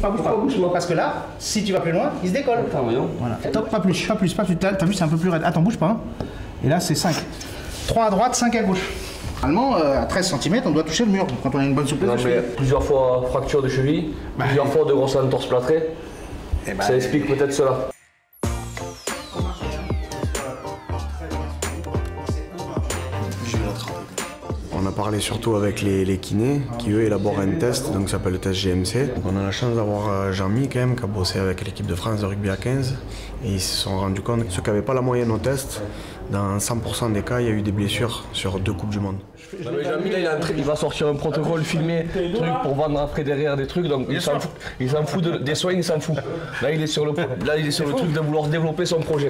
bouge pas, parce que là, si tu vas plus loin, il se décolle. Attends, voyons. Voilà. Top, pas plus, t'as vu, c'est un peu plus raide. Attends, bouge pas. Hein. Et là, c'est 5. 3 à droite, 5 à gauche. Normalement, à 13 cm, on doit toucher le mur quand on a une bonne souplesse de cheville. Plusieurs fois fracture de cheville, plusieurs fois de grosses entorses plâtrées. Ça explique peut-être cela. On a parlé surtout avec les kinés qui eux élaborent un test, donc ça s'appelle le test GMC. Donc on a la chance d'avoir Jean-Mi quand même qui a bossé avec l'équipe de France de rugby à 15 et ils se sont rendus compte que ceux qui n'avaient pas la moyenne au test, dans 100% des cas, il y a eu des blessures sur 2 Coupes du Monde. Jean-Mi il va sortir un protocole filmé, truc pour vendre après derrière des trucs, donc il s'en fout des soins, il s'en fout. Là il est sur le truc de vouloir développer son projet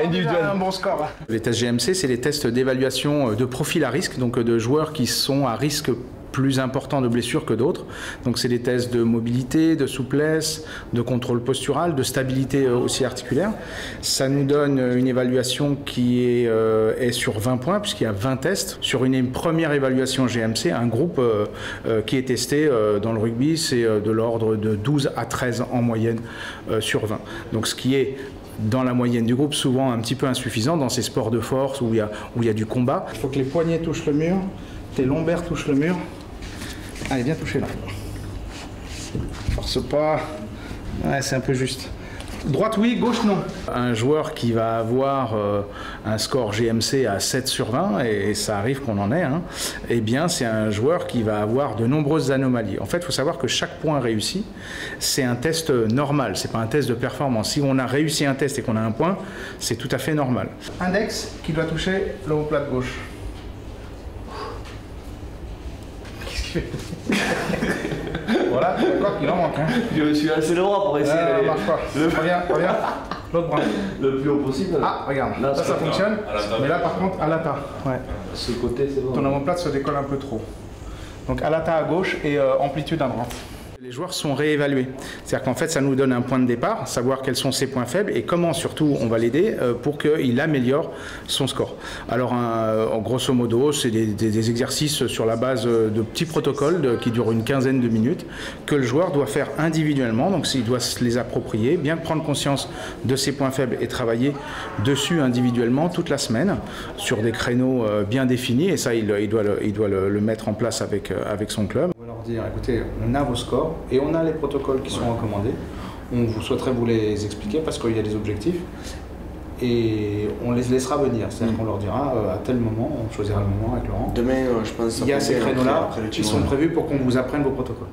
individuel. Un bon score. Les tests GMC, c'est les tests d'évaluation de profil à risque, donc de joueurs qui sont à risque plus important de blessures que d'autres. Donc c'est des tests de mobilité, de souplesse, de contrôle postural, de stabilité aussi articulaire. Ça nous donne une évaluation qui est sur 20 points puisqu'il y a 20 tests. Sur une première évaluation GMC, un groupe qui est testé dans le rugby, c'est de l'ordre de 12 à 13 en moyenne sur 20. Donc ce qui est dans la moyenne du groupe, souvent un petit peu insuffisant dans ces sports de force où il y a du combat. Il faut que les poignets touchent le mur, tes lombaires touchent le mur. Allez, bien touché là. Force pas. Ouais, c'est un peu juste. Droite, oui, gauche, non. Un joueur qui va avoir un score GMC à 7 sur 20, et ça arrive qu'on en ait, hein, eh bien, c'est un joueur qui va avoir de nombreuses anomalies. En fait, il faut savoir que chaque point réussi, c'est un test normal, c'est pas un test de performance. Si on a réussi un test et qu'on a un point, c'est tout à fait normal. Index qui doit toucher l'omoplate gauche. Voilà, tu vois qu'il en manque. Hein. Je suis assez droit pour essayer d'aller. Marche pas. Reviens. L'autre bras. Le plus haut possible. Ah, regarde. Là, ça fonctionne. Mais là, par contre, à l'ata. Ouais. Ce côté, c'est bon. Ton omoplate se décolle un peu trop. Donc, à l'ata à gauche et amplitude à droite. Les joueurs sont réévalués. C'est-à-dire qu'en fait, ça nous donne un point de départ, savoir quels sont ses points faibles et comment surtout on va l'aider pour qu'il améliore son score. Alors, en grosso modo, c'est des exercices sur la base de petits protocoles qui durent une quinzaine de minutes que le joueur doit faire individuellement. Donc, il doit se les approprier, bien prendre conscience de ses points faibles et travailler dessus individuellement toute la semaine sur des créneaux bien définis. Et ça, il doit le mettre en place avec son club. On va leur dire, écoutez, on a vos scores et on a les protocoles qui sont recommandés. On vous souhaiterait vous les expliquer parce qu'il y a des objectifs et on les laissera venir. C'est-à-dire qu'on leur dira à tel moment, on choisira le moment avec Laurent. Demain, je pense que il y a ces créneaux-là qui sont prévus pour qu'on vous apprenne vos protocoles.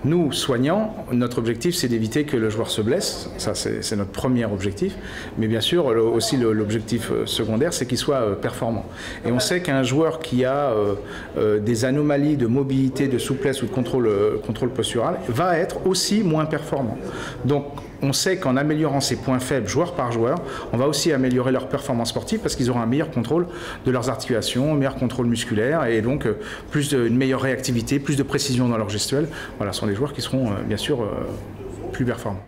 Nous, soignants, notre objectif, c'est d'éviter que le joueur se blesse. Ça, c'est notre premier objectif. Mais bien sûr, aussi l'objectif secondaire, c'est qu'il soit performant. Et on sait qu'un joueur qui a des anomalies de mobilité, de souplesse ou de contrôle postural va être aussi moins performant. Donc, on sait qu'en améliorant ces points faibles joueur par joueur, on va aussi améliorer leur performance sportive parce qu'ils auront un meilleur contrôle de leurs articulations, un meilleur contrôle musculaire et donc une meilleure réactivité, plus de précision dans leur gestuelle. Voilà, ce sont des joueurs qui seront bien sûr plus performants.